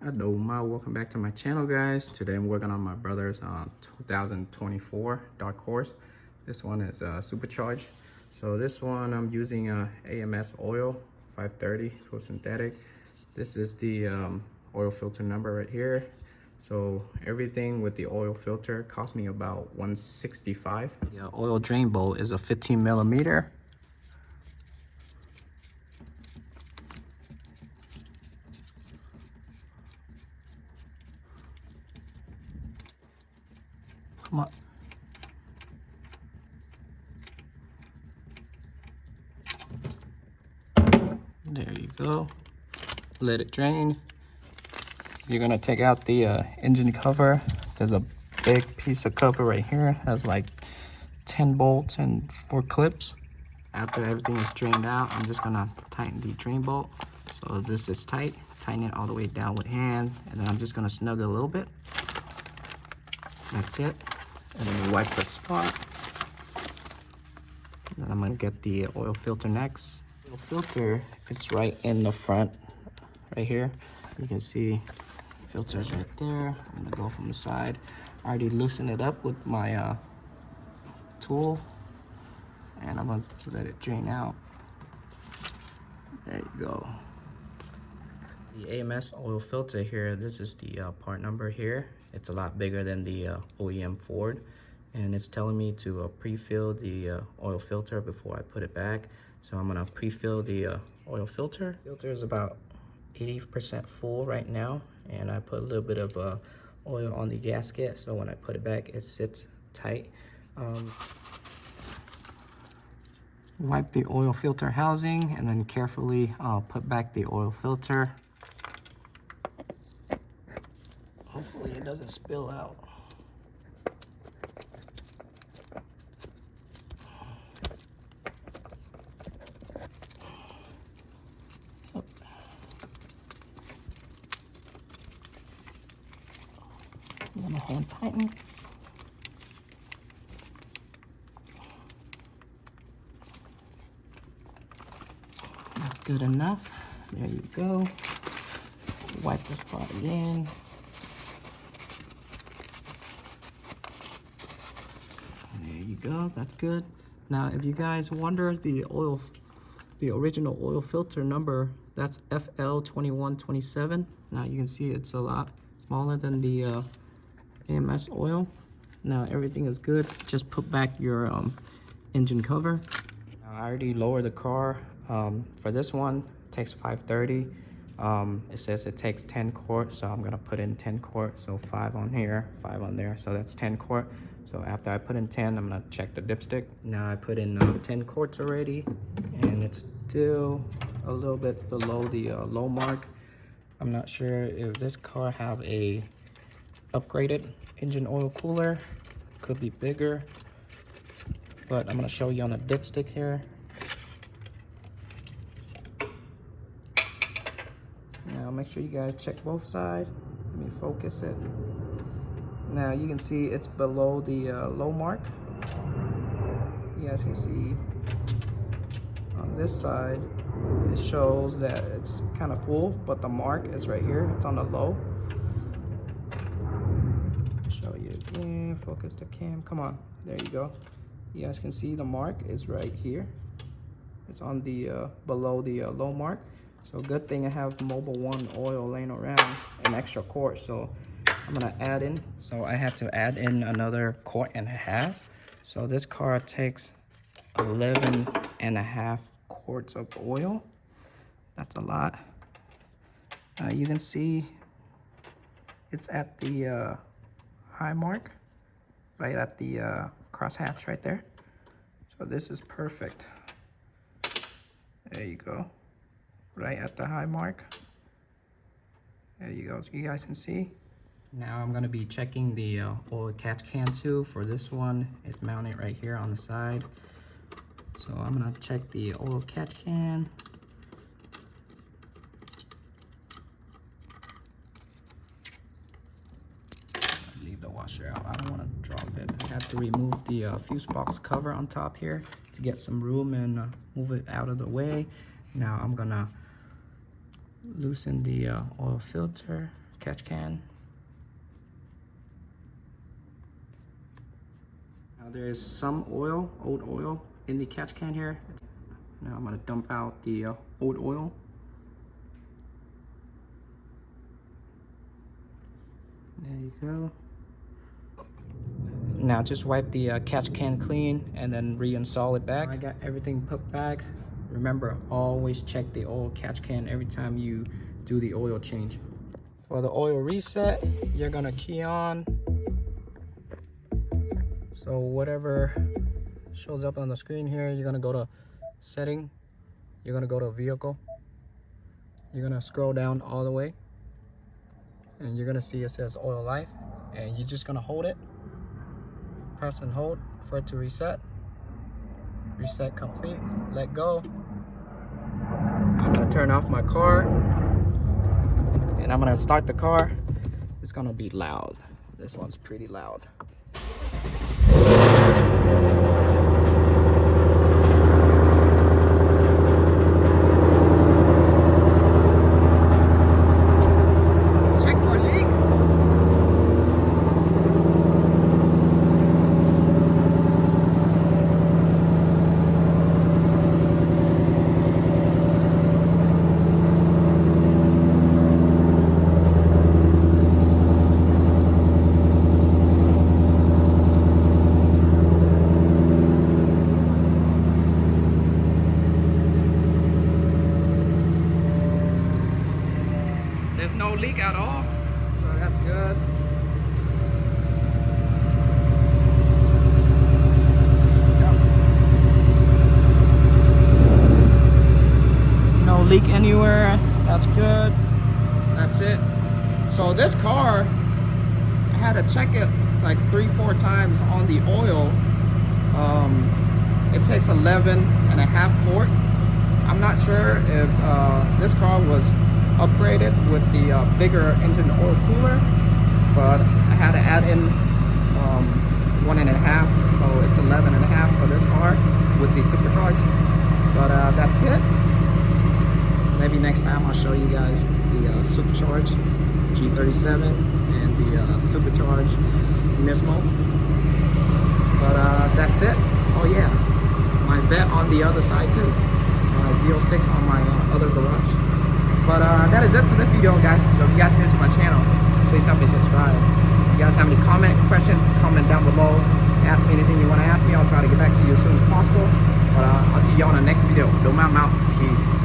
Hello, welcome back to my channel, guys. Today I'm working on my brother's 2024 dark horse. This one is supercharged. So this one I'm using AMS oil 530 for synthetic. This is the oil filter number right here. So everything with the oil filter cost me about $165. The oil drain bolt is a 15 millimeter. Come on. There you go. Let it drain. You're gonna take out the engine cover. There's a big piece of cover right here. It has like 10 bolts and 4 clips. After everything is drained out, I'm just gonna tighten the drain bolt. So this is tight. Tighten it all the way down with hand, and then I'm just gonna snug it a little bit. That's it. And then we wipe the spot. And then I'm gonna get the oil filter next. The filter, it's right in the front, right here. You can see filters right there. I'm gonna go from the side. I already loosened it up with my tool, and I'm gonna let it drain out. There you go. The AMS oil filter here, this is the part number here. It's a lot bigger than the OEM Ford, and it's telling me to pre-fill the oil filter before I put it back. So I'm gonna pre-fill the oil filter. Filter is about 80% full right now, and I put a little bit of oil on the gasket, so when I put it back, it sits tight. Wipe the oil filter housing, and then carefully put back the oil filter. Hopefully it doesn't spill out. I'm gonna hand tighten. That's good enough. There you go. Wipe the spot again. There you go, that's good. Now, if you guys wonder, the original oil filter number, that's FL2127. Now you can see it's a lot smaller than the AMS oil. Now everything is good. Just put back your engine cover. Now, I already lowered the car. For this one, it takes 530. It says it takes 10 quarts, so I'm gonna put in 10 quarts. So 5 on here, 5 on there, so that's 10 quart. So after I put in 10, I'm gonna check the dipstick. Now I put in 10 quarts already, and it's still a little bit below the low mark. I'm not sure if this car have a upgraded engine oil cooler. Could be bigger, but I'm gonna show you on the dipstick here. Now make sure you guys check both sides. Let me focus it. Now you can see it's below the low mark. You guys can see on this side, it shows that it's kind of full, but the mark is right here. It's on the low. Show you again, focus the cam, come on, there you go. You guys can see the mark is right here. It's on the below the low mark. So good thing I have Mobile One oil laying around, an extra quart, so I'm gonna add in. So I have to add in another 1.5 quarts. So this car takes 11.5 quarts of oil. That's a lot. You can see it's at the high mark, right at the crosshatch right there. So this is perfect. There you go. Right at the high mark. There you go, so you guys can see. Now I'm gonna be checking the oil catch can too. For this one, it's mounted right here on the side. So I'm gonna check the oil catch can. Leave the washer out, I don't wanna drop it. I have to remove the fuse box cover on top here to get some room and move it out of the way. Now I'm gonna loosen the oil filter catch can. Now there is some oil, old oil, in the catch can here. Now I'm gonna dump out the old oil. There you go. Now just wipe the catch can clean and then reinstall it back. I got everything put back. Remember, always check the oil catch can every time you do the oil change. For the oil reset, you're gonna key on. So whatever shows up on the screen here, you're gonna go to setting, you're gonna go to vehicle, you're gonna scroll down all the way, and you're gonna see it says oil life, and you're just gonna hold it, press and hold for it to reset. Reset complete, let go. I'm gonna turn off my car and I'm gonna start the car. It's gonna be loud. This one's pretty loud. Check for a leak. There's no leak at all, so that's good. Yep. No leak anywhere, that's good. That's it. So this car, I had to check it like 3-4 times on the oil. It takes 11.5 quart. I'm not sure if this car was upgraded with the bigger engine oil cooler, but I had to add in 1.5, so it's 11.5 for this car with the Supercharged. But that's it. Maybe next time I'll show you guys the Supercharged G37 and the Supercharged Nismo. But that's it. Oh yeah, my vet on the other side too. Z06 on my other garage. But that is it to this video, guys. So if you guys are new to my channel, please help me subscribe. If you guys have any question, comment down below. Ask me anything you want to ask me. I'll try to get back to you as soon as possible. But I'll see you on the next video. Don't mind out. Peace.